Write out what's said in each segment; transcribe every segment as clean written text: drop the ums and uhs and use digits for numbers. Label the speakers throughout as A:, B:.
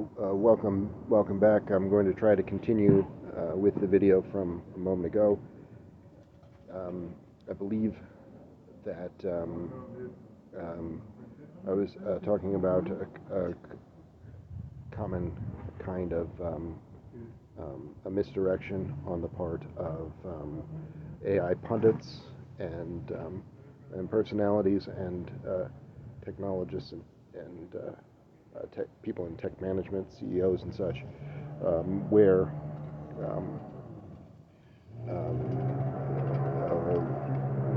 A: Welcome back. I'm going to try to continue with the video from a moment ago. I believe that I was talking about a common kind of a misdirection on the part of AI pundits and personalities and technologists and people in tech management, CEOs and such, where um,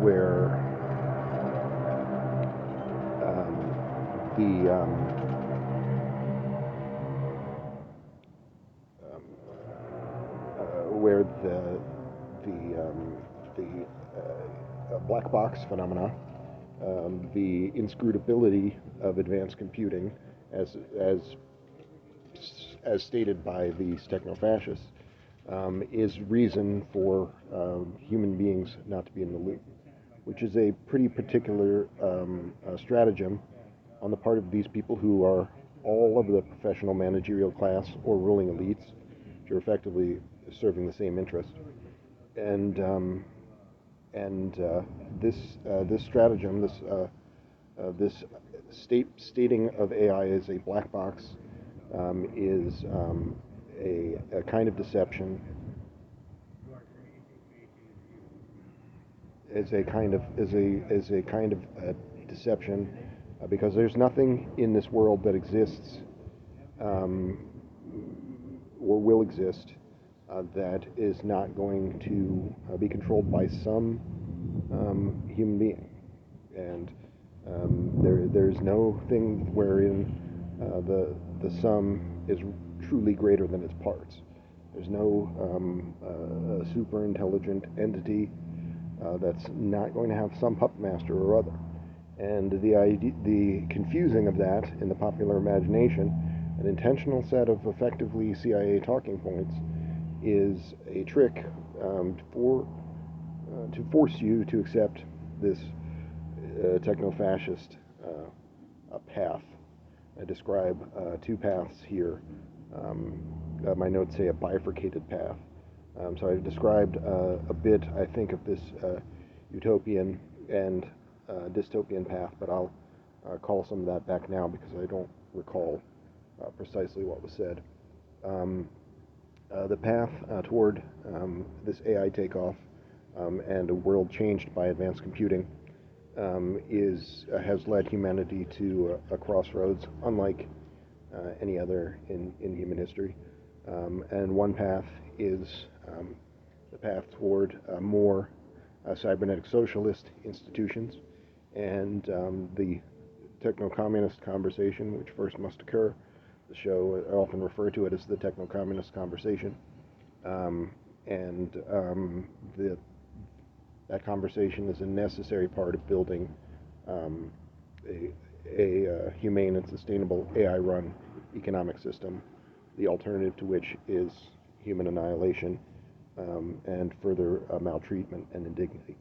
A: where the where the black box phenomena, the inscrutability of advanced computing, as stated by these techno-fascists, is reason for human beings not to be in the loop, which is a pretty particular stratagem on the part of these people who are all of the professional managerial class or ruling elites, which are effectively serving the same interest. And this stratagem, this stating of AI as a black box, is a kind of deception. Deception, because there's nothing in this world that exists or will exist that is not going to be controlled by some human being, and there's no thing wherein the sum is truly greater than its parts. There's no superintelligent entity that's not going to have some puppet master or other. And the confusing of that in the popular imagination, an intentional set of effectively CIA talking points, is a trick to force you to accept this techno-fascist path. I describe two paths here. My notes say a bifurcated path. So I've described a bit, I think, of this utopian and dystopian path, but I'll call some of that back now because I don't recall precisely what was said. The path toward this AI takeoff and a world changed by advanced computing has led humanity to a crossroads unlike any other in human history. And one path is the path toward more cybernetic socialist institutions, and the techno-communist conversation, which first must occur. The show, I often refer to it as the techno-communist conversation, that conversation is a necessary part of building a humane and sustainable AI-run economic system, the alternative to which is human annihilation and further maltreatment and indignity.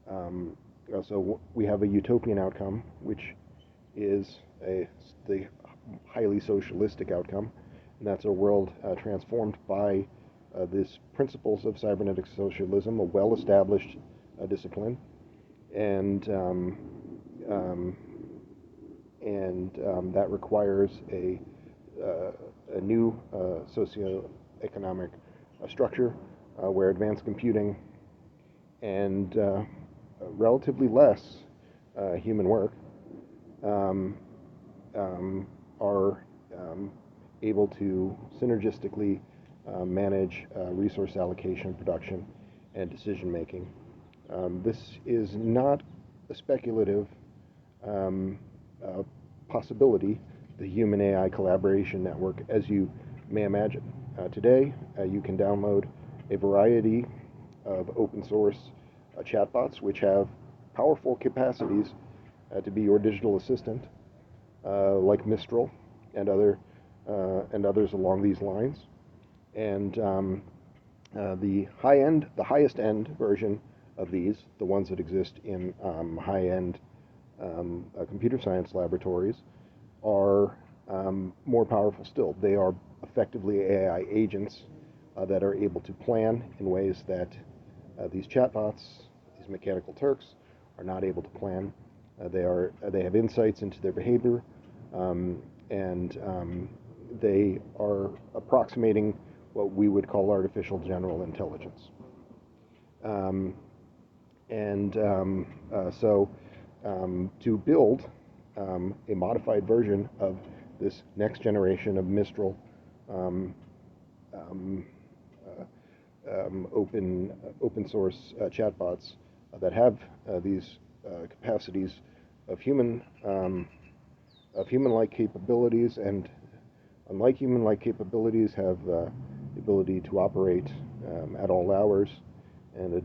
A: So we have a utopian outcome, which is the highly socialistic outcome, and that's a world transformed by these principles of cybernetic socialism, a well-established discipline, and that requires a new socio-economic structure where advanced computing and relatively less human work are able to synergistically manage resource allocation, production, and decision making. This is not a speculative possibility, the human AI collaboration network, as you may imagine. Today, you can download a variety of open source chatbots which have powerful capacities to be your digital assistant, like Mistral and others along these lines. And the highest end version of these, the ones that exist in high-end computer science laboratories, are more powerful still. They are effectively AI agents that are able to plan in ways that these chatbots, these mechanical Turks, are not able to plan. They have insights into their behavior, and they are approximating what we would call artificial general intelligence. To build a modified version of this next generation of Mistral open source chatbots that have these capacities of human-like capabilities, and unlike human-like capabilities, have the ability to operate at all hours, and a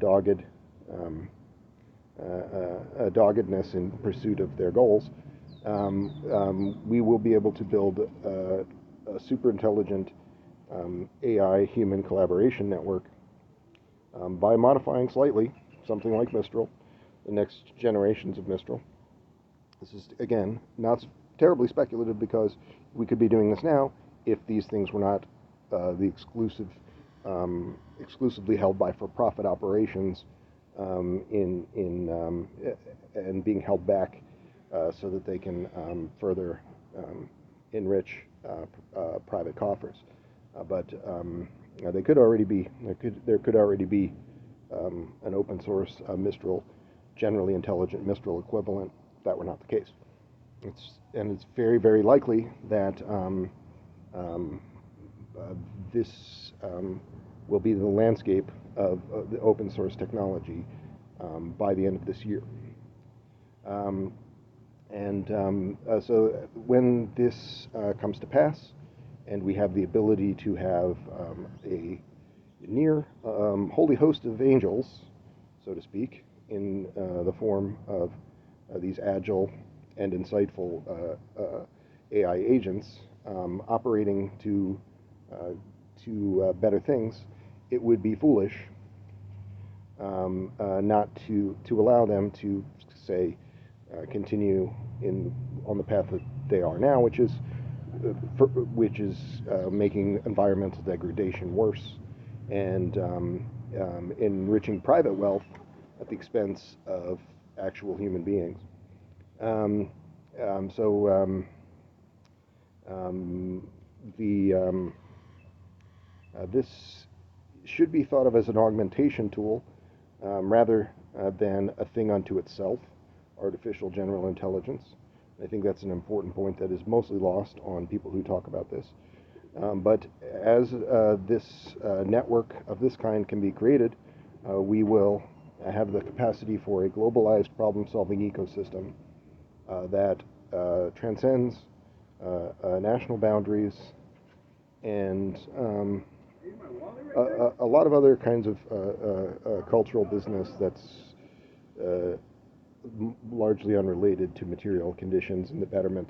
A: doggedness in pursuit of their goals. We will be able to build a superintelligent AI human collaboration network by modifying slightly something like Mistral, the next generations of Mistral. This is, again, not terribly speculative, because we could be doing this now if these things were not the exclusively held by for-profit operations and being held back so that they can further enrich private coffers. But they could already be there could already be an open source Mistral, generally intelligent Mistral equivalent, if that were not the case. It's very, very likely that this will be the landscape of the open source technology by the end of this year. So when this comes to pass, and we have the ability to have a near holy host of angels, so to speak, in the form of these agile and insightful AI agents operating to better things, it would be foolish not to allow them to, say, continue on the path that they are now, which is making environmental degradation worse and enriching private wealth at the expense of actual human beings. This should be thought of as an augmentation tool rather than a thing unto itself, artificial general intelligence. I think that's an important point that is mostly lost on people who talk about this. But as this network of this kind can be created, we will have the capacity for a globalized problem-solving ecosystem that transcends national boundaries and a lot of other kinds of cultural business that's largely unrelated to material conditions and the betterment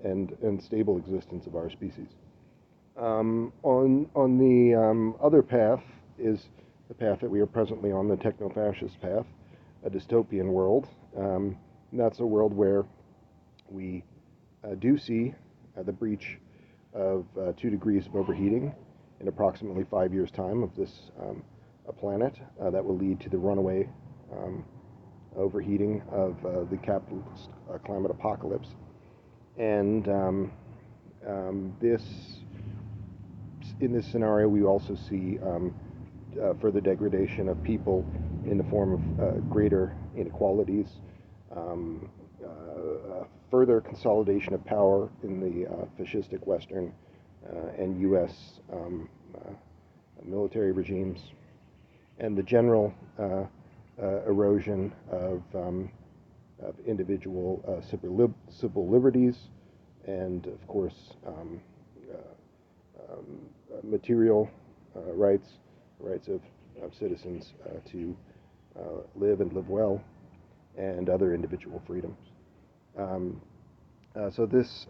A: and stable existence of our species. On the other path is the path that we are presently on, the techno-fascist path, a dystopian world. That's a world where we do see the breach of 2 degrees of overheating in approximately 5 years' time of this planet that will lead to the runaway overheating of the capitalist climate apocalypse. And in this scenario, we also see further degradation of people in the form of greater inequalities, further consolidation of power in the fascistic Western and U.S. Military regimes, and the general erosion of individual civil liberties, and of course material rights of citizens to live and live well, and other individual freedoms. So this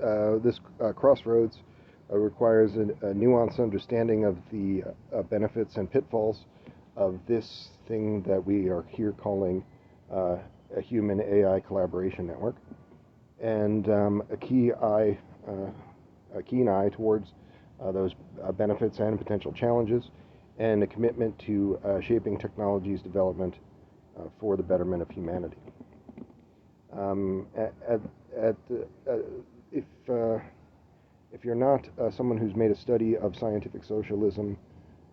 A: crossroads requires a nuanced understanding of the benefits and pitfalls of this thing that we are here calling a human AI collaboration network. And a key eye a keen eye towards those benefits and potential challenges, and a commitment to shaping technology's development for the betterment of humanity. If you're not someone who's made a study of scientific socialism,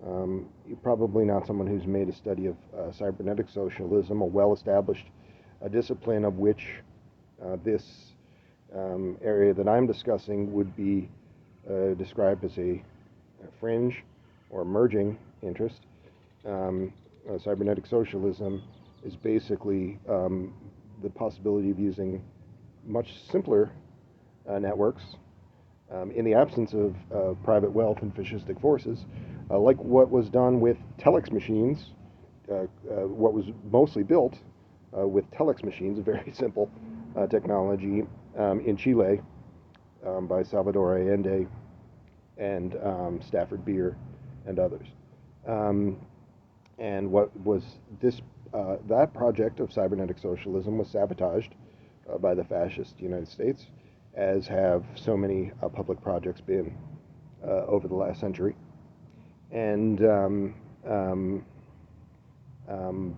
A: you're probably not someone who's made a study of cybernetic socialism, a well-established discipline of which this area that I'm discussing would be described as a fringe or emerging interest. Cybernetic socialism is basically the possibility of using much simpler networks in the absence of private wealth and fascistic forces, like what was done with telex machines, what was mostly built with telex machines, a very simple technology in Chile by Salvador Allende and Stafford Beer and others. And what was that project of cybernetic socialism was sabotaged by the fascist United States, as have so many public projects been over the last century. And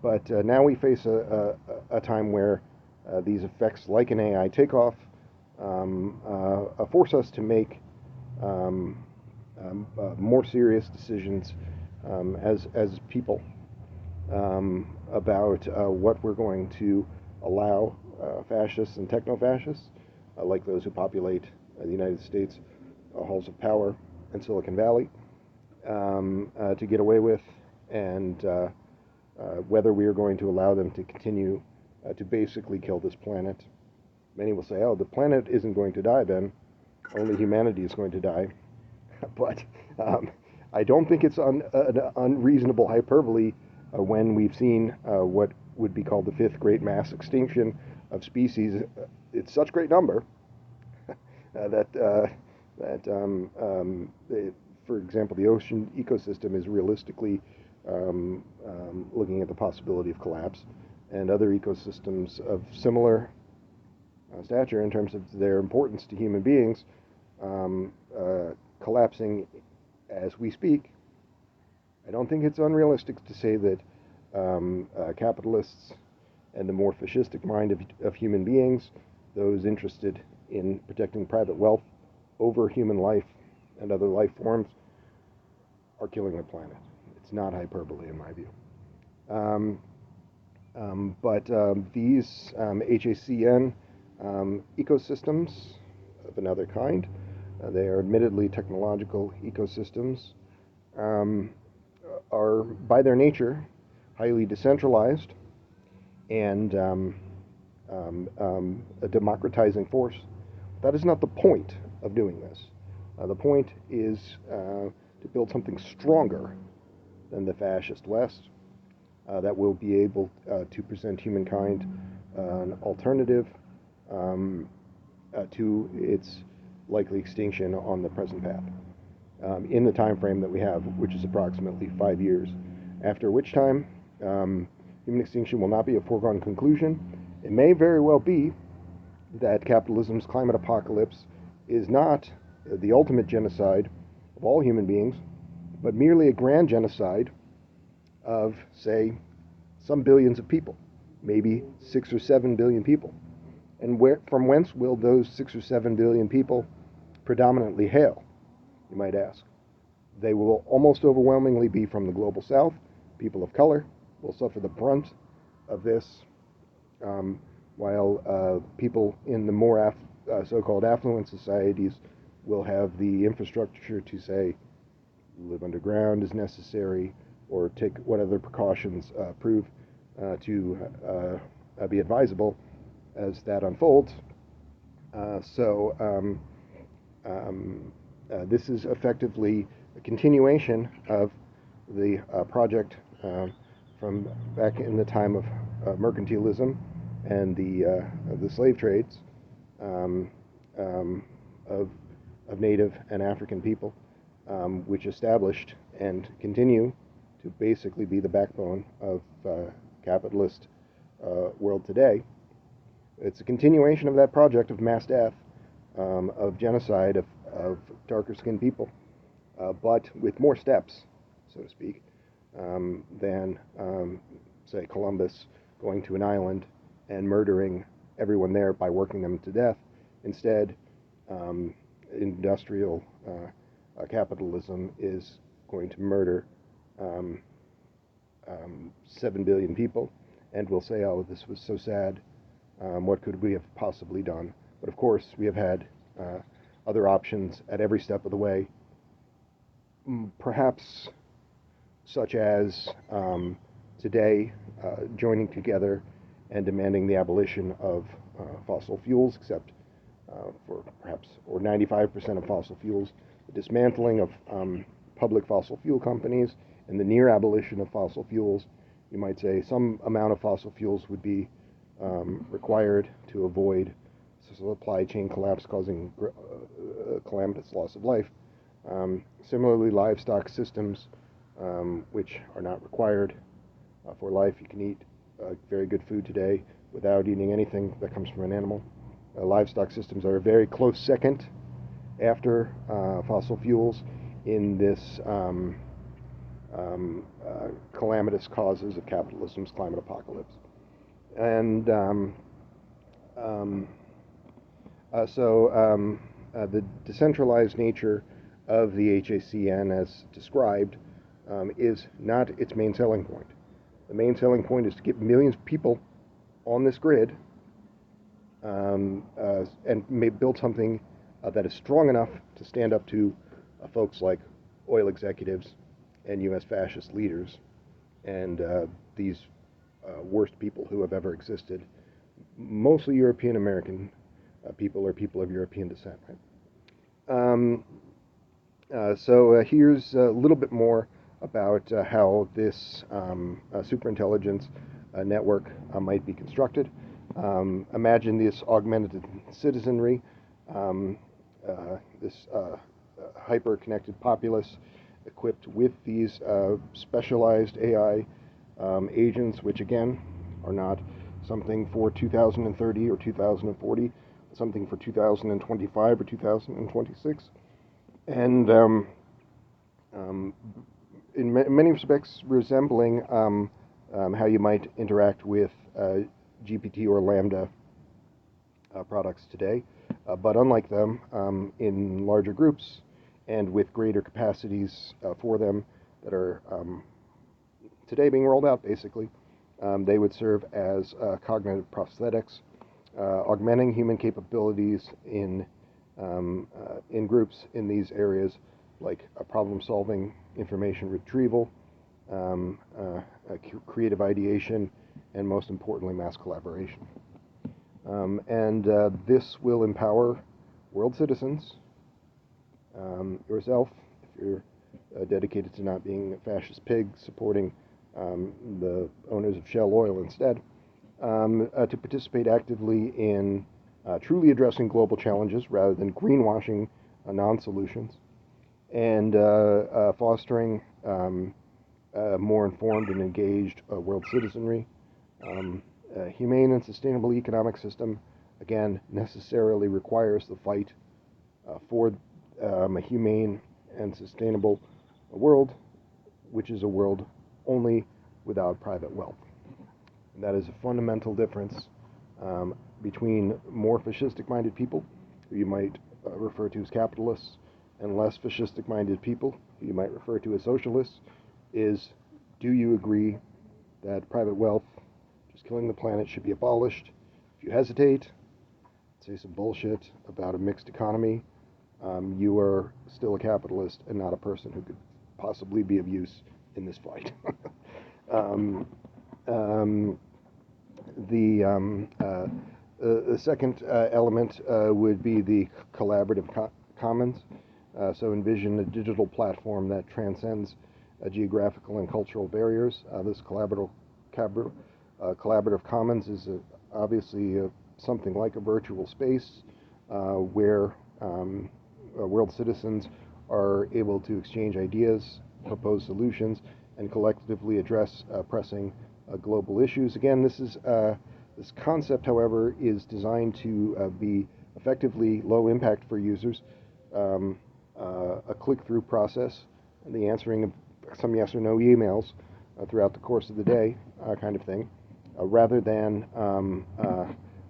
A: but now we face a time where these effects, like an AI takeoff, force us to make more serious decisions as people about what we're going to allow fascists and techno-fascists, like those who populate the United States halls of power and Silicon Valley, to get away with, and whether we are going to allow them to continue to basically kill this planet. Many will say, oh, the planet isn't going to die, Ben. Only humanity is going to die. But I don't think it's an unreasonable hyperbole when we've seen what would be called the fifth great mass extinction of species. It's such great number that for example, the ocean ecosystem is realistically looking at the possibility of collapse, and other ecosystems of similar stature in terms of their importance to human beings collapsing as we speak. I don't think it's unrealistic to say that capitalists and the more fascistic mind of human beings, those interested in protecting private wealth over human life and other life forms, are killing the planet. It's not hyperbole in my view. But these HACN ecosystems of another kind, they are admittedly technological ecosystems, are by their nature highly decentralized and a democratizing force. That is not the point of doing this. The point is to build something stronger than the fascist West that will be able to present humankind an alternative to its likely extinction on the present path in the time frame that we have, which is approximately 5 years, after which time human extinction will not be a foregone conclusion. It may very well be that capitalism's climate apocalypse is not the ultimate genocide of all human beings, but merely a grand genocide of, say, some billions of people, maybe 6 or 7 billion people. And from whence will those 6 or 7 billion people predominantly hail, you might ask? They will almost overwhelmingly be from the global south. People of color will suffer the brunt of this, while people in the more so-called affluent societies will have the infrastructure to, say, live underground as necessary, or take what other precautions prove to be advisable as that unfolds. This is effectively a continuation of the project from back in the time of mercantilism and the slave trades of Native and African people, which established and continue to basically be the backbone of capitalist world today. It's a continuation of that project of mass death of genocide of darker-skinned people, but with more steps, so to speak, than, say, Columbus going to an island and murdering everyone there by working them to death. Instead, industrial capitalism is going to murder 7 billion people, and we'll say, oh, this was so sad. What could we have possibly done? But of course, we have had other options at every step of the way, perhaps such as today joining together and demanding the abolition of fossil fuels, except for perhaps, or 95% of fossil fuels, the dismantling of public fossil fuel companies, and the near abolition of fossil fuels. You might say some amount of fossil fuels would be required to avoid supply chain collapse causing calamitous loss of life. Similarly, livestock systems, which are not required for life. You can eat very good food today without eating anything that comes from an animal. Livestock systems are a very close second after fossil fuels in this calamitous causes of capitalism's climate apocalypse. And the decentralized nature of the HACN, as described, is not its main selling point. The main selling point is to get millions of people on this grid and build something that is strong enough to stand up to folks like oil executives and U.S. fascist leaders and these worst people who have ever existed, mostly European American people or people of European descent. Right? Here's a little bit more about how this superintelligence network might be constructed. Imagine this augmented citizenry, this hyper-connected populace equipped with these specialized AI agents, which again are not something for 2030 or 2040, something for 2025 or 2026. And in many respects resembling how you might interact with GPT or Lambda products today, but unlike them, in larger groups and with greater capacities for them that are today being rolled out, basically. They would serve as cognitive prosthetics, augmenting human capabilities in groups in these areas like problem-solving, information retrieval, creative ideation, and most importantly, mass collaboration. This will empower world citizens, yourself, if you're dedicated to not being a fascist pig, supporting the owners of Shell Oil instead, to participate actively in truly addressing global challenges rather than greenwashing non-solutions, and fostering more informed and engaged world citizenry. A humane and sustainable economic system, again, necessarily requires the fight for a humane and sustainable world, which is a world only without private wealth. And that is a fundamental difference between more fascistic-minded people, who you might refer to as capitalists, and less fascistic-minded people, who you might refer to as socialists, is, do you agree that private wealth, just killing the planet, should be abolished? If you hesitate, say some bullshit about a mixed economy, you are still a capitalist and not a person who could possibly be of use in this fight. The second element would be the collaborative commons. So envision a digital platform that transcends geographical and cultural barriers. This collaborative commons is obviously something like a virtual space where world citizens are able to exchange ideas, propose solutions, and collectively address pressing global issues. Again, this concept, however, is designed to be effectively low impact for users, a click-through process, the answering of some yes or no emails throughout the course of the day, kind of thing, rather than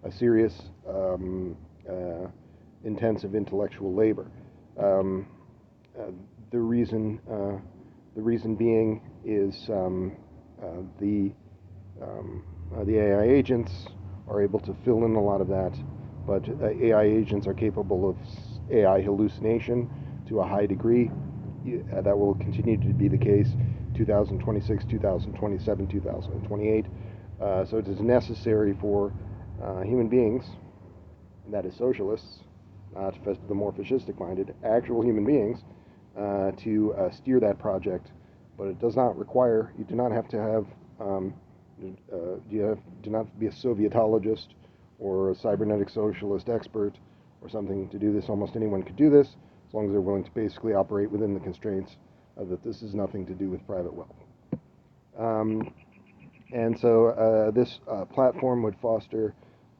A: a serious, intensive intellectual labor. Um, uh, the reason being is the AI agents are able to fill in a lot of that, but AI agents are capable of AI hallucination to a high degree. That will continue to be the case 2026, 2027, 2028. So it is necessary for human beings, and that is socialists, not the more fascistic-minded, actual human beings, to steer that project. But it does not require, you do not have to have, do not be a Sovietologist or a cybernetic socialist expert or something to do this. Almost anyone could do this, as long as they're willing to basically operate within the constraints that this is nothing to do with private wealth. And so this platform would foster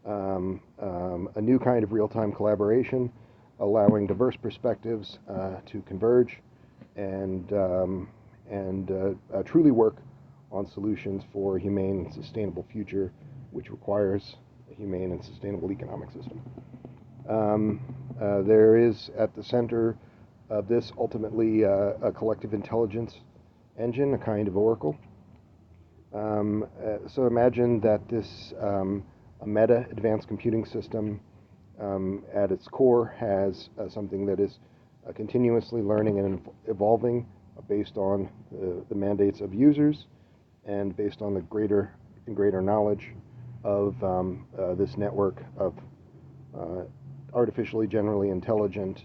A: a new kind of real-time collaboration, allowing diverse perspectives to converge and truly work on solutions for a humane and sustainable future, which requires a humane and sustainable economic system. There is at the center of this ultimately a collective intelligence engine, a kind of oracle. So imagine that this a meta advanced computing system at its core has something that is continuously learning and evolving based on the mandates of users and based on the greater and greater knowledge of this network of artificially generally intelligent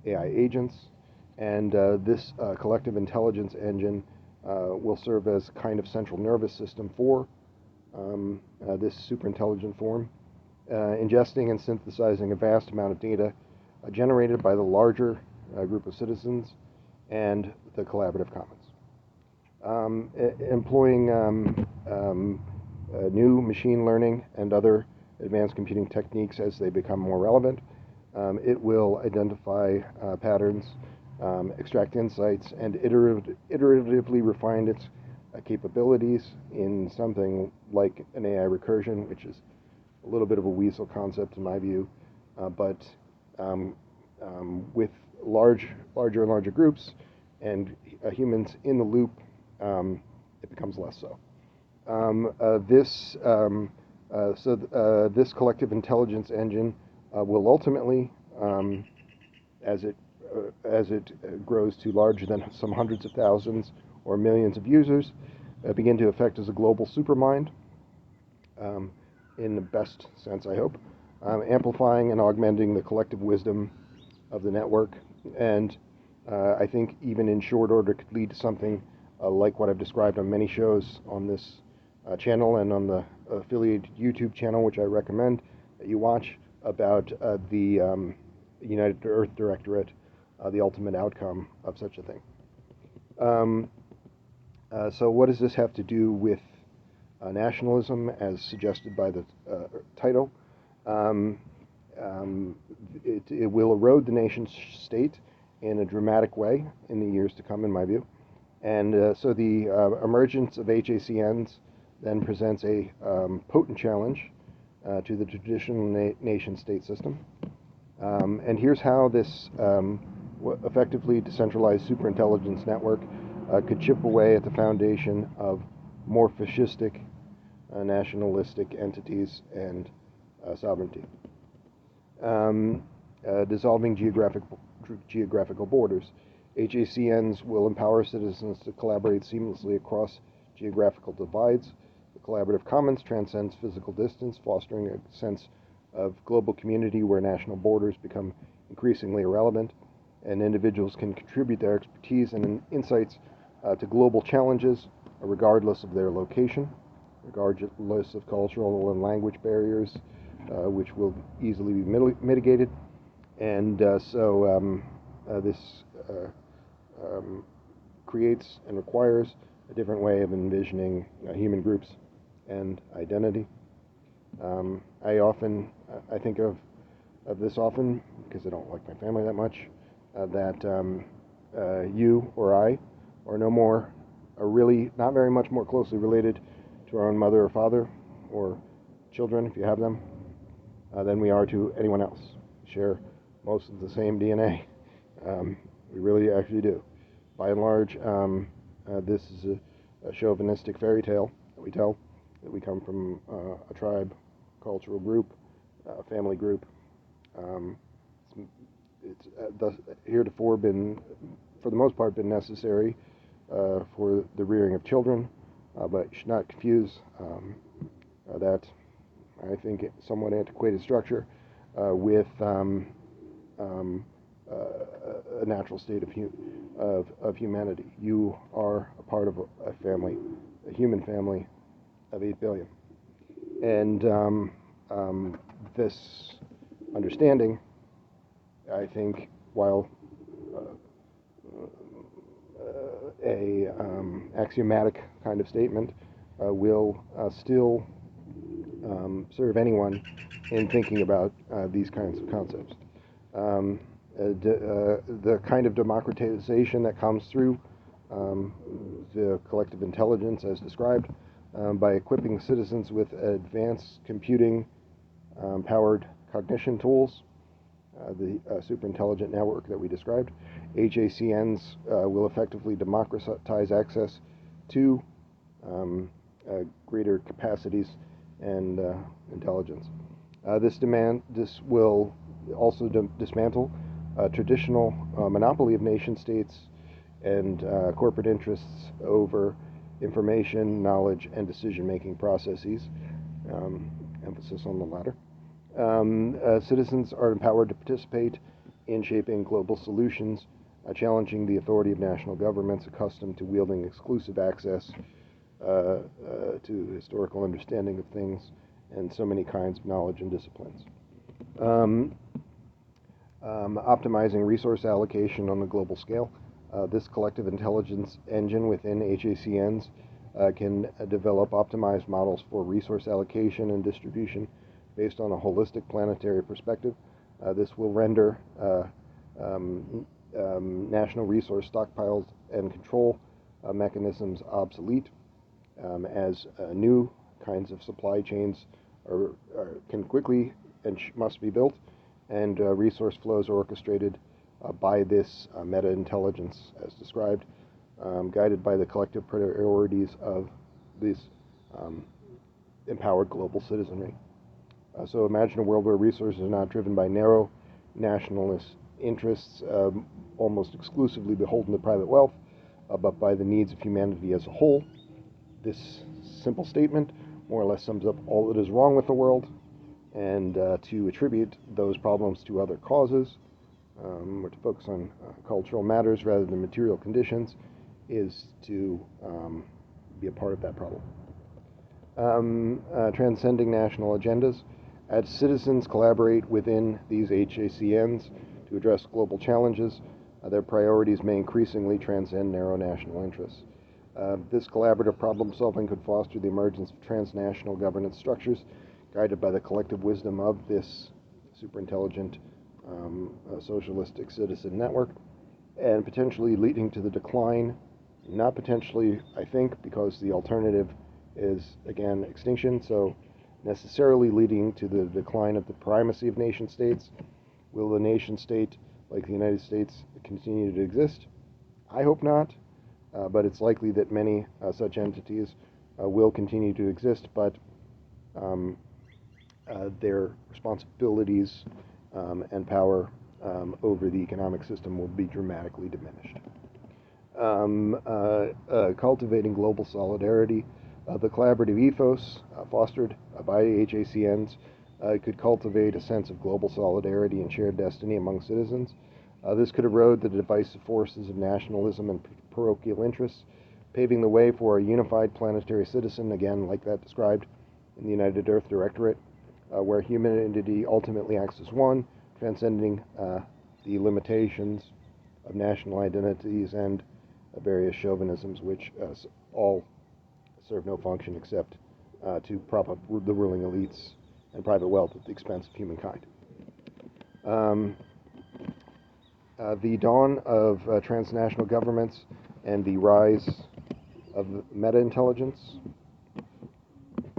A: AI agents. And this collective intelligence engine will serve as a kind of central nervous system for this superintelligent form, ingesting and synthesizing a vast amount of data generated by the larger group of citizens and the collaborative commons. Employing new machine learning and other advanced computing techniques as they become more relevant, it will identify patterns, extract insights, and iteratively refine its capabilities in something like an AI recursion, which is a little bit of a weasel concept in my view, but with larger and larger groups and humans in the loop, it becomes less so. This collective intelligence engine will ultimately, as it grows to larger than some hundreds of thousands or millions of users, begin to affect as a global supermind, in the best sense, I hope, amplifying and augmenting the collective wisdom of the network, and I think even in short order could lead to something like what I've described on many shows on this channel and on the affiliated YouTube channel, which I recommend that you watch, about the United Earth Directorate, the ultimate outcome of such a thing. So what does this have to do with nationalism, as suggested by the title? It will erode the nation state in a dramatic way in the years to come, in my view. And so the emergence of HACNs then presents a potent challenge to the traditional nation-state system. And here's how this effectively decentralized superintelligence network could chip away at the foundation of more fascistic, nationalistic entities and sovereignty. Dissolving geographical borders. HACNs will empower citizens to collaborate seamlessly across geographical divides. The collaborative commons transcends physical distance, fostering a sense of global community where national borders become increasingly irrelevant, and individuals can contribute their expertise and insights to global challenges, regardless of their location, regardless of cultural and language barriers, which will easily be mitigated. And this creates and requires a different way of envisioning human groups and identity. I think of this often, because I don't like my family that much, that you or I are no more, are really not very much more closely related to our own mother or father or children, if you have them, than we are to anyone else. We share most of the same DNA. We really actually do. By and large, this is a chauvinistic fairy tale that we tell, that we come from a tribe, cultural group, family group. It's thus heretofore been, for the most part, been necessary for the rearing of children, but you should not confuse that, I think, somewhat antiquated structure with a natural state of humanity. You are a part of a family, a human family of 8 billion. And this understanding, I think, while a axiomatic kind of statement, will still serve anyone in thinking about these kinds of concepts. The kind of democratization that comes through the collective intelligence, as described, by equipping citizens with advanced computing powered cognition tools, the superintelligent network that we described. HACNs will effectively democratize access to greater capacities and intelligence. This will also dismantle traditional monopoly of nation states and corporate interests over information, knowledge, and decision-making processes. Emphasis on the latter. Citizens are empowered to participate in shaping global solutions, challenging the authority of national governments accustomed to wielding exclusive access to historical understanding of things and so many kinds of knowledge and disciplines. Optimizing resource allocation on a global scale. This collective intelligence engine within HACNs can develop optimized models for resource allocation and distribution based on a holistic planetary perspective. This will render national resource stockpiles and control mechanisms obsolete, as new kinds of supply chains can quickly and must be built, and resource flows are orchestrated by this meta-intelligence, as described, guided by the collective priorities of this empowered global citizenry. So imagine a world where resources are not driven by narrow nationalist interests, almost exclusively beholden to private wealth, but by the needs of humanity as a whole. This simple statement more or less sums up all that is wrong with the world, and to attribute those problems to other causes, or to focus on cultural matters rather than material conditions, is to be a part of that problem. Transcending national agendas. As citizens collaborate within these HACNs to address global challenges, their priorities may increasingly transcend narrow national interests. This collaborative problem solving could foster the emergence of transnational governance structures guided by the collective wisdom of this superintelligent socialistic citizen network, and potentially leading to the decline, not potentially, I think, because the alternative is, again, extinction, so necessarily leading to the decline of the primacy of nation states. Will the nation state, like the United States, continue to exist? I hope not, but it's likely that many such entities will continue to exist, but their responsibilities and power over the economic system will be dramatically diminished. Cultivating global solidarity. The collaborative ethos fostered by HACNs could cultivate a sense of global solidarity and shared destiny among citizens. This could erode the divisive forces of nationalism and parochial interests, paving the way for a unified planetary citizen, again, like that described in the United Earth Directorate, where humanity ultimately acts as one, transcending the limitations of national identities and various chauvinisms, which all serve no function except to prop up the ruling elites and private wealth at the expense of humankind. Um, the dawn of transnational governments and the rise of meta-intelligence.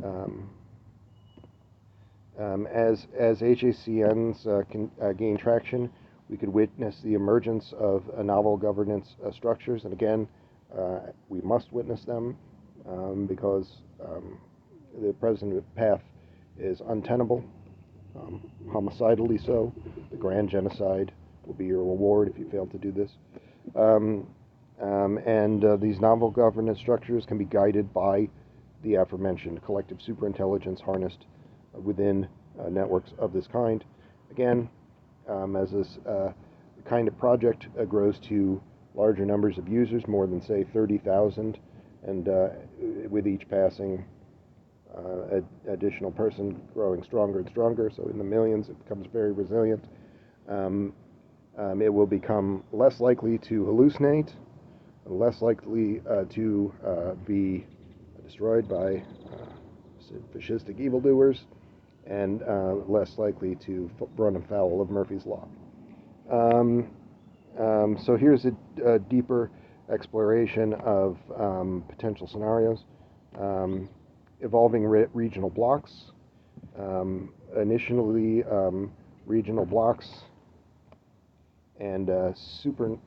A: Um, as HACNs gain traction, we could witness the emergence of novel governance structures, and again, we must witness them because the present path is untenable, homicidally so. The grand genocide will be your reward if you fail to do this. These novel governance structures can be guided by the aforementioned collective superintelligence harnessed within networks of this kind. Again, as this kind of project grows to larger numbers of users, more than, say, 30,000, and with each passing additional person growing stronger and stronger, so in the millions it becomes very resilient. It will become less likely to hallucinate, less likely to be destroyed by fascistic evildoers, and less likely to run afoul of Murphy's Law. So here's a deeper exploration of potential scenarios. Evolving regional blocks. Initially, regional blocks and supranational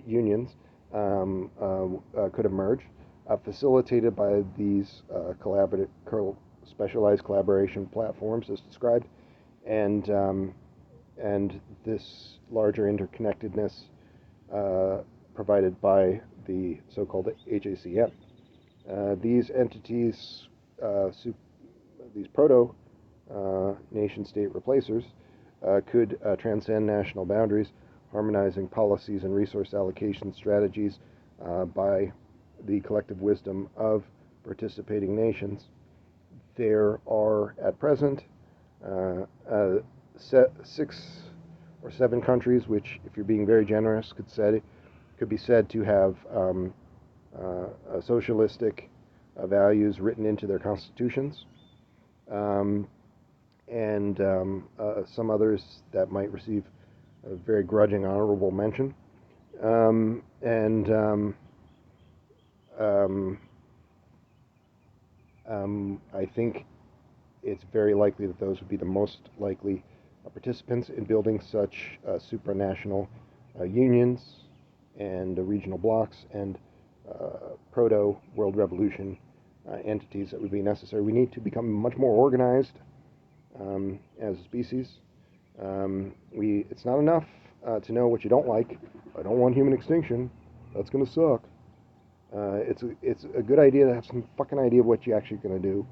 A: unions could emerge, facilitated by these specialized collaboration platforms as described, and this larger interconnectedness provided by the so-called HACN. These entities, these proto nation-state replacers, could transcend national boundaries, harmonizing policies and resource allocation strategies by the collective wisdom of participating nations. There are, at present, 6 or 7 countries which, if you're being very generous, could be said to have socialistic values written into their constitutions, and some others that might receive a very grudging honorable mention. I think it's very likely that those would be the most likely participants in building such supranational unions and regional blocks and proto-world revolution entities that would be necessary. We need to become much more organized as a species. It's not enough to know what you don't like. I don't want human extinction. That's going to suck. It's a good idea to have some fucking idea of what you're actually going to do,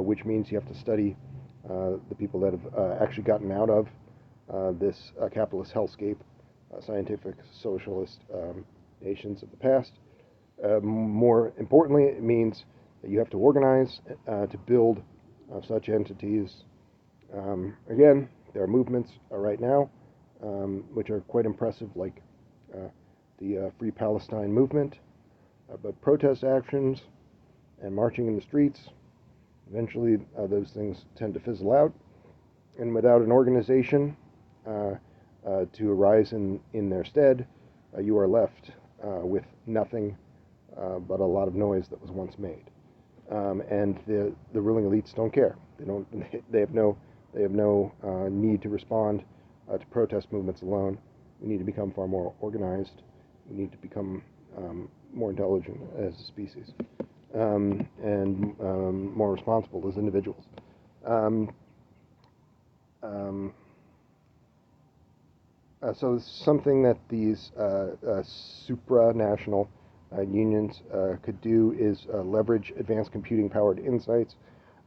A: which means you have to study the people that have actually gotten out of this capitalist hellscape, scientific, socialist nations of the past. More importantly, it means that you have to organize to build such entities. Again, there are movements right now which are quite impressive, like the Free Palestine movement, but protest actions and marching in the streets, eventually those things tend to fizzle out, and without an organization to arise in their stead, you are left with nothing but a lot of noise that was once made. And the ruling elites don't care. They have no need to respond to protest movements alone. We need to become far more organized. We need to become more intelligent as a species, and more responsible as individuals. So something that these supranational unions could do is leverage advanced computing-powered insights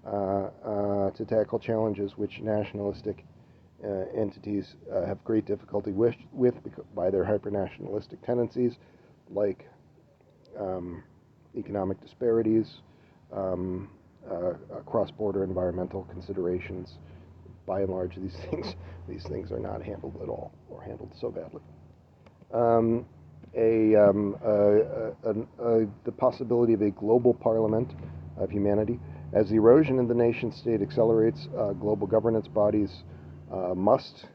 A: to tackle challenges which nationalistic entities have great difficulty with by their hyper-nationalistic tendencies, like economic disparities, cross-border environmental considerations. By and large, these things are not handled at all, or handled so badly. The possibility of a global parliament of humanity As the erosion in the nation-state accelerates, global governance bodies must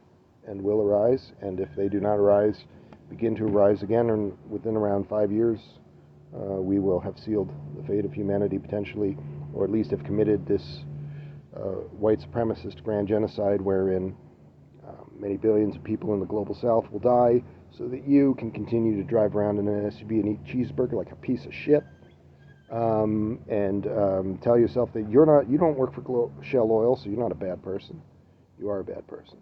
A: and will arise, and if they do not arise, begin to arise again, and within around 5 years, we will have sealed the fate of humanity potentially, or at least have committed this white supremacist grand genocide wherein many billions of people in the global south will die so that you can continue to drive around in an SUV and eat cheeseburger like a piece of shit, and tell yourself that you don't work for Shell Oil, so you're not a bad person. You are a bad person.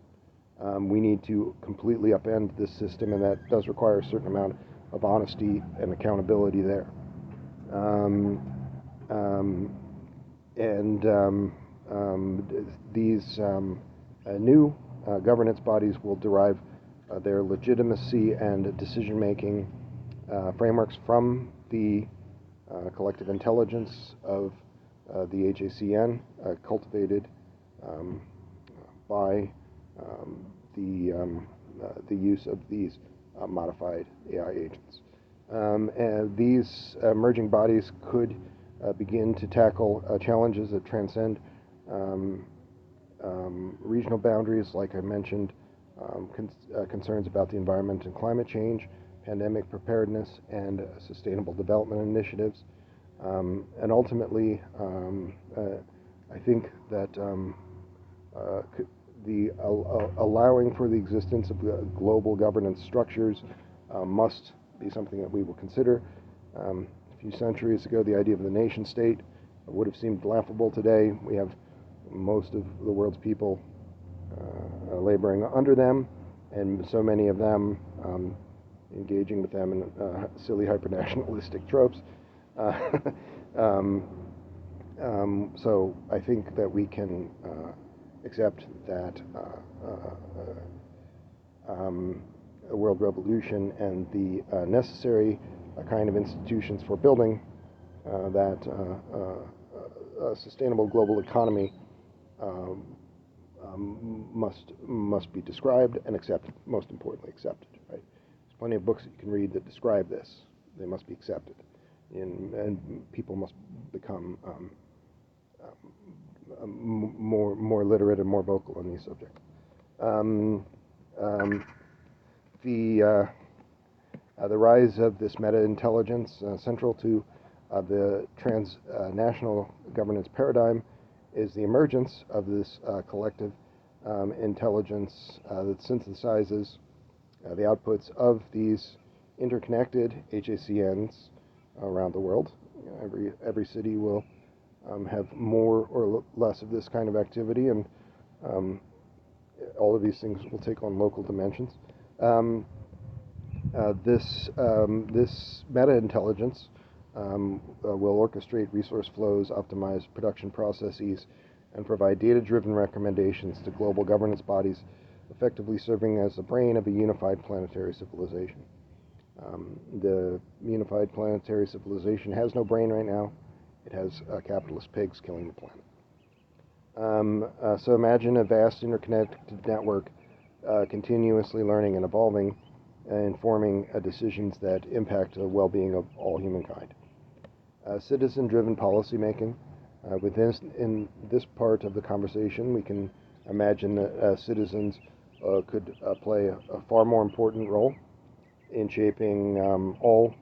A: We need to completely upend this system, and that does require a certain amount of honesty and accountability there. These new governance bodies will derive their legitimacy and decision-making frameworks from the collective intelligence of the HACN, cultivated by the use of these modified AI agents. And these emerging bodies could begin to tackle challenges that transcend regional boundaries, like I mentioned, concerns about the environment and climate change, pandemic preparedness, and sustainable development initiatives. And ultimately, I think that allowing for the existence of global governance structures must be something that we will consider. A few centuries ago, the idea of the nation state would have seemed laughable. Today, we have most of the world's people laboring under them, and so many of them engaging with them in silly hyper-nationalistic tropes. So I think that we can accept that a world revolution and the necessary kind of institutions for building that sustainable global economy must be described and accepted. Most importantly, accepted. Right? There's plenty of books that you can read that describe this. They must be accepted, and people must become more literate and more vocal on these subjects. The rise of this meta-intelligence, central to the transnational governance paradigm, is the emergence of this collective intelligence that synthesizes the outputs of these interconnected HACNs around the world. Every city will have more or less of this kind of activity, and all of these things will take on local dimensions. This meta-intelligence will orchestrate resource flows, optimize production processes, and provide data-driven recommendations to global governance bodies, effectively serving as the brain of a unified planetary civilization. The unified planetary civilization has no brain right now. It has capitalist pigs killing the planet. So imagine a vast interconnected network continuously learning and evolving, informing decisions that impact the well-being of all humankind. Citizen-driven policymaking. In this part of the conversation, we can imagine that citizens could play a far more important role in shaping all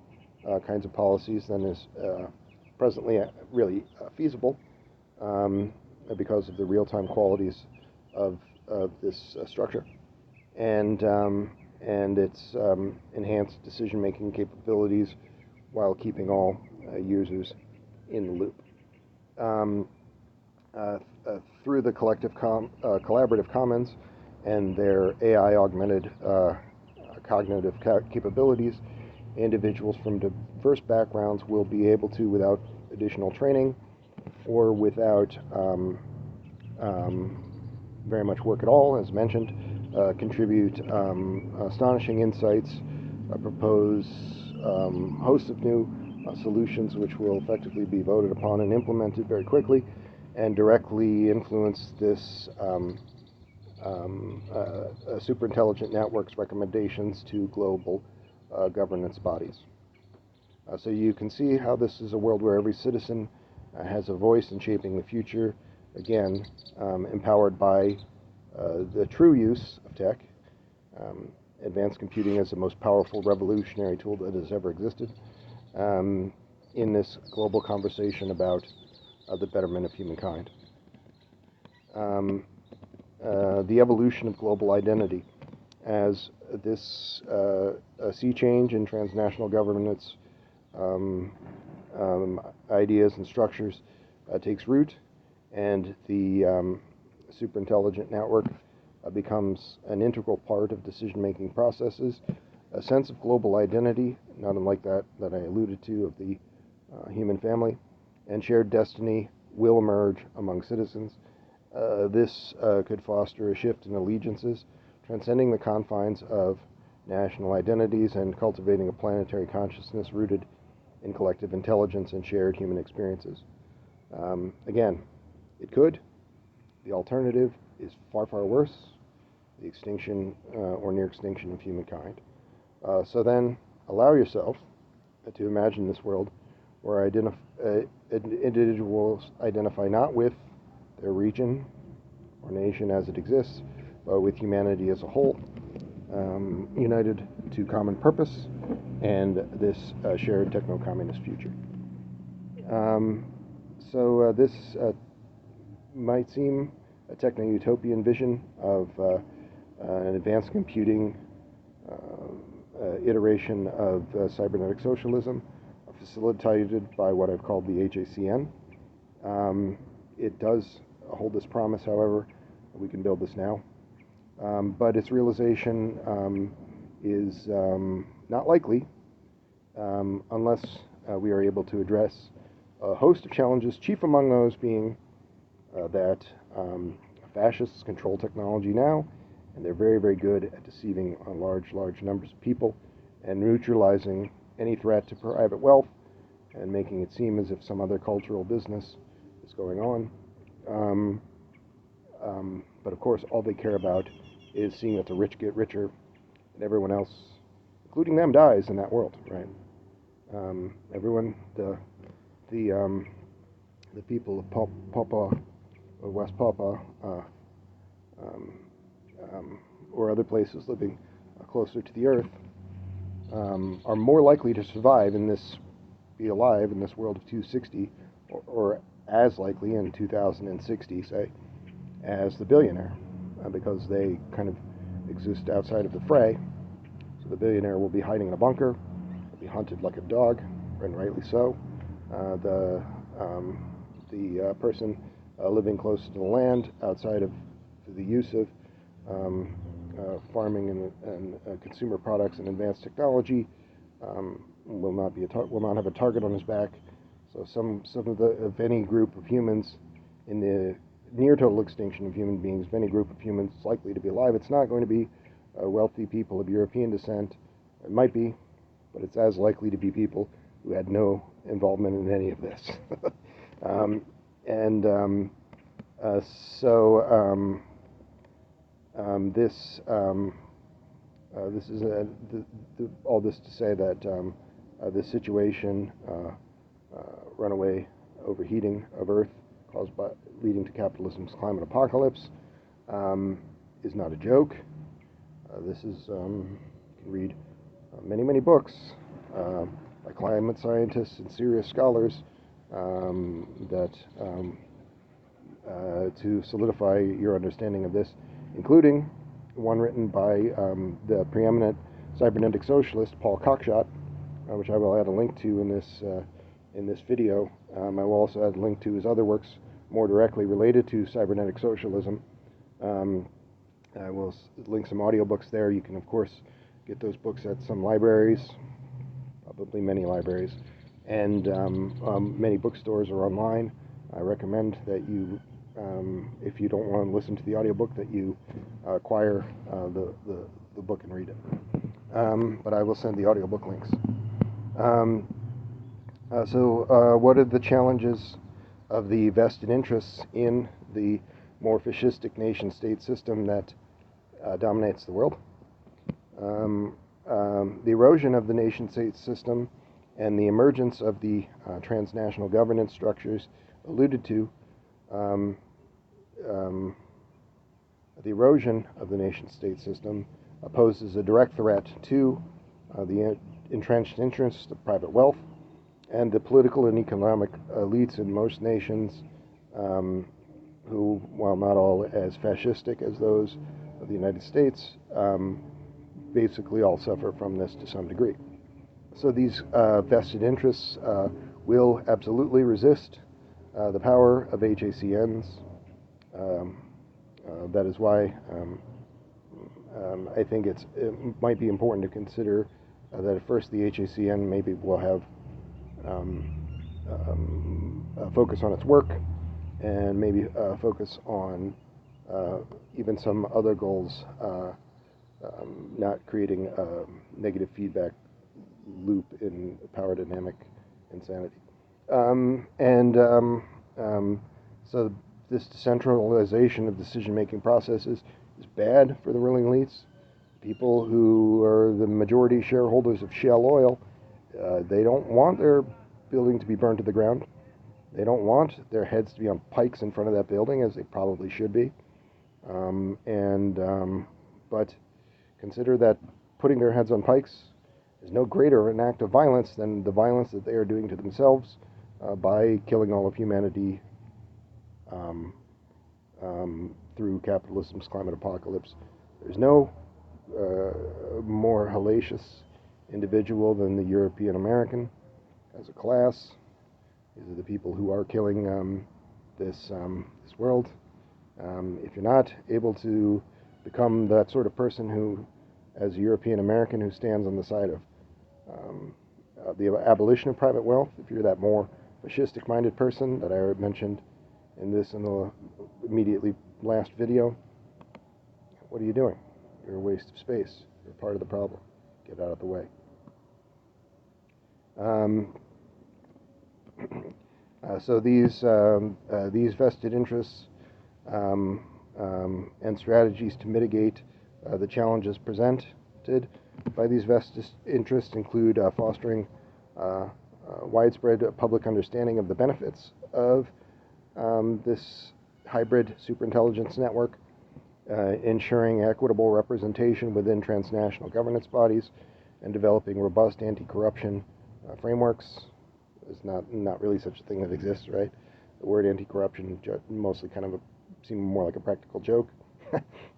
A: kinds of policies than is presently really feasible because of the real-time qualities of this structure and its enhanced decision-making capabilities while keeping all users in the loop. Through the collective collaborative commons and their AI augmented cognitive capabilities, individuals from diverse backgrounds will be able to, without additional training or without very much work at all, as mentioned, contribute astonishing insights, propose hosts of new solutions which will effectively be voted upon and implemented very quickly, and directly influence this superintelligent network's recommendations to global governance bodies. So you can see how this is a world where every citizen has a voice in shaping the future, again, empowered by the true use of tech. Advanced computing is the most powerful revolutionary tool that has ever existed in this global conversation about the betterment of humankind. The evolution of global identity as this sea change in transnational governance ideas and structures takes root, and the superintelligent network becomes an integral part of decision-making processes. A sense of global identity, not unlike that I alluded to of the human family, and shared destiny will emerge among citizens. This could foster a shift in allegiances, transcending the confines of national identities and cultivating a planetary consciousness rooted in collective intelligence and shared human experiences. Again, it could. The alternative is far, far worse, the extinction or near extinction of humankind. So then, allow yourself to imagine this world where individuals identify not with their region or nation as it exists, but with humanity as a whole, united to common purpose and this shared techno-communist future. So this might seem a techno-utopian vision of an advanced computing iteration of cybernetic socialism, facilitated by what I've called the HACN. It does hold this promise, however, we can build this now. But its realization is not likely unless we are able to address a host of challenges, chief among those being that fascists control technology now, and they're very, very good at deceiving large numbers of people and neutralizing any threat to private wealth and making it seem as if some other cultural business is going on. But of course, all they care about is seeing that the rich get richer and everyone else, including them, dies in that world, right? Everyone, the people of Papua, or West Papua, or other places living closer to the Earth, are more likely to survive in this, be alive in this world of 260, or as likely in 2060, say, as the billionaire, because they kind of exist outside of the fray. So the billionaire will be hiding in a bunker, will be hunted like a dog, and rightly so. The person living close to the land, outside of the use of farming and consumer products and advanced technology, will not have a target on his back. So if any group of humans in the near total extinction of human beings, if any group of humans is likely to be alive, it's not going to be wealthy people of European descent. It might be, but it's as likely to be people who had no involvement in any of this. This is all this to say that this situation, runaway overheating of Earth, leading to capitalism's climate apocalypse, is not a joke. This is you can read many books by climate scientists and serious scholars to solidify your understanding of this, including one written by the preeminent cybernetic socialist Paul Cockshott, which I will add a link to in this video. I will also add a link to his other works more directly related to cybernetic socialism. I will link some audiobooks there. You can, of course, get those books at some libraries, probably many libraries, and many bookstores or online. I recommend that you, if you don't want to listen to the audiobook, that you acquire the book and read it. But I will send the audiobook links. What are the challenges of the vested interests in the more fascistic nation-state system that dominates the world? The erosion of the nation-state system and the emergence of the transnational governance structures alluded to, the erosion of the nation-state system poses a direct threat to the entrenched interests of private wealth and the political and economic elites in most nations, who, while not all as fascistic as those of the United States, basically all suffer from this to some degree. So these vested interests will absolutely resist the power of HACNs. That is why I think it might be important to consider that at first the HACN maybe will have a focus on its work and maybe focus on even some other goals, not creating a negative feedback loop in power dynamic insanity. So this decentralization of decision-making processes is bad for the ruling elites. People who are the majority shareholders of Shell Oil, they don't want their building to be burned to the ground. They don't want their heads to be on pikes in front of that building, as they probably should be. But consider that putting their heads on pikes is no greater an act of violence than the violence that they are doing to themselves by killing all of humanity through capitalism's climate apocalypse. There's no more hellacious individual than the European American as a class. These are the people who are killing this world. If you're not able to become that sort of person who, as a European American who stands on the side of the abolition of private wealth, if you're that more fascistic-minded person that I mentioned in the immediately last video, what are you doing? You're a waste of space. You're part of the problem. Get out of the way. So these vested interests and strategies to mitigate the challenges presented by these vested interests include fostering widespread public understanding of the benefits of this hybrid superintelligence network, ensuring equitable representation within transnational governance bodies, and developing robust anti-corruption frameworks. There's not really such a thing that exists, right? The word anti-corruption mostly kind of seemed more like a practical joke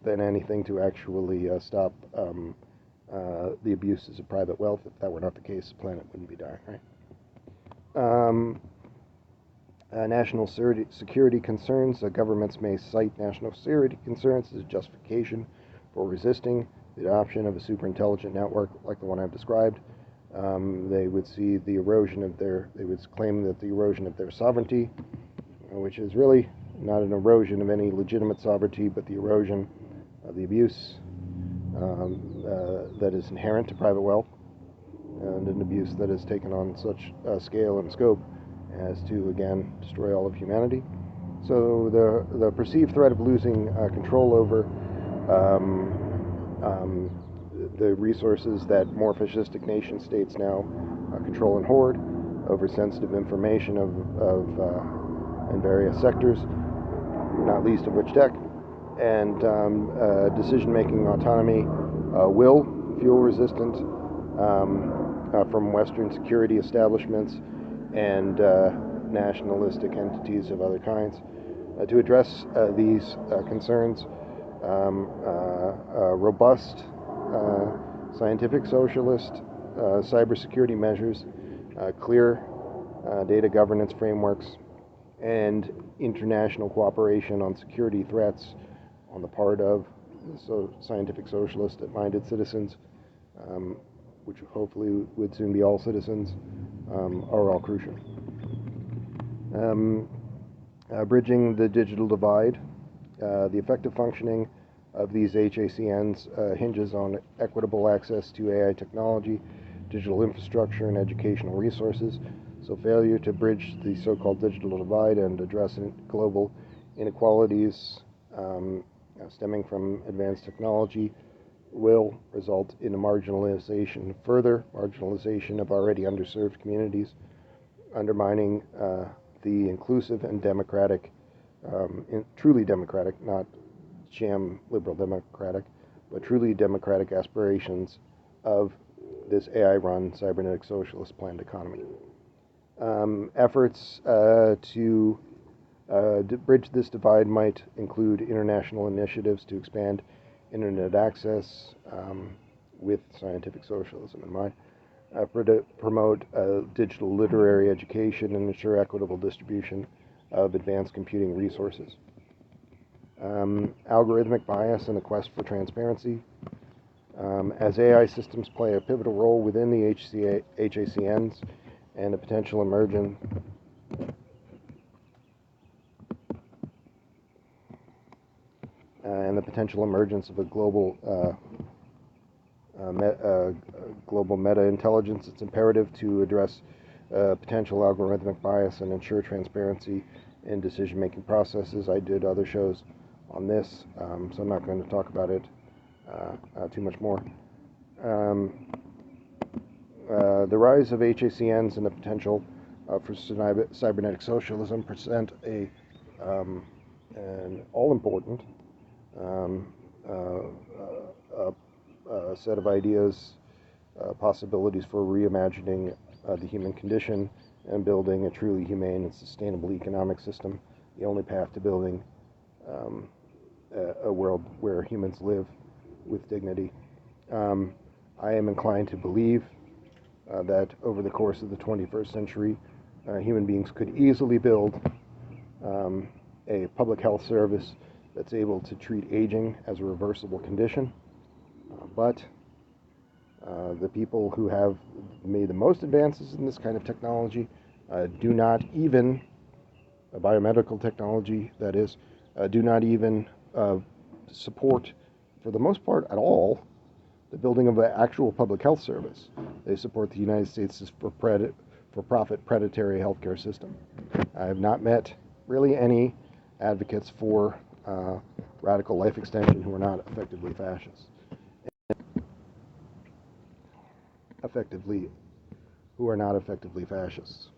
A: than anything to actually stop the abuses of private wealth. If that were not the case, the planet wouldn't be dying, right? National security concerns. Governments may cite national security concerns as justification for resisting the adoption of a superintelligent network like the one I've described. They would see the erosion of they would claim that the erosion of their sovereignty, which is really not an erosion of any legitimate sovereignty, but the erosion of the abuse that is inherent to private wealth, and an abuse that has taken on such scale and scope as to, again, destroy all of humanity. So the perceived threat of losing control over the resources that more fascistic nation states now control and hoard over sensitive information in various sectors, not least of which tech, and decision-making autonomy will fuel resistance from Western security establishments and nationalistic entities of other kinds. To address these concerns, robust scientific socialist cybersecurity measures, clear data governance frameworks, and international cooperation on security threats on the part of scientific socialist-minded citizens, which hopefully would soon be all citizens, are all crucial. Bridging the digital divide. The effective functioning of these HACNs hinges on equitable access to AI technology, digital infrastructure, and educational resources. So failure to bridge the so-called digital divide and address global inequalities stemming from advanced technology will result in further marginalization of already underserved communities, undermining the inclusive and democratic, truly democratic, not sham liberal democratic, but truly democratic aspirations of this AI-run cybernetic socialist planned economy. Efforts to bridge this divide might include international initiatives to expand internet access with scientific socialism in mind, promote digital literary education and ensure equitable distribution of advanced computing resources. Algorithmic bias and the quest for transparency. As AI systems play a pivotal role within the HACNs and the potential emergence of a global meta-intelligence, it's imperative to address potential algorithmic bias and ensure transparency in decision-making processes. I did other shows on this, so I'm not going to talk about it too much more. The rise of HACNs and the potential for cybernetic socialism present an all-important set of ideas, possibilities for reimagining the human condition and building a truly humane and sustainable economic system, the only path to building a world where humans live with dignity. I am inclined to believe that over the course of the 21st century, human beings could easily build a public health service that's able to treat aging as a reversible condition. But the people who have made the most advances in this kind of technology do not even, biomedical technology that is, do not even support, for the most part at all, the building of an actual public health service. They support the United States' for-profit predatory healthcare system. I have not met really any advocates for radical life extension who are not effectively fascists. Who are not effectively fascists.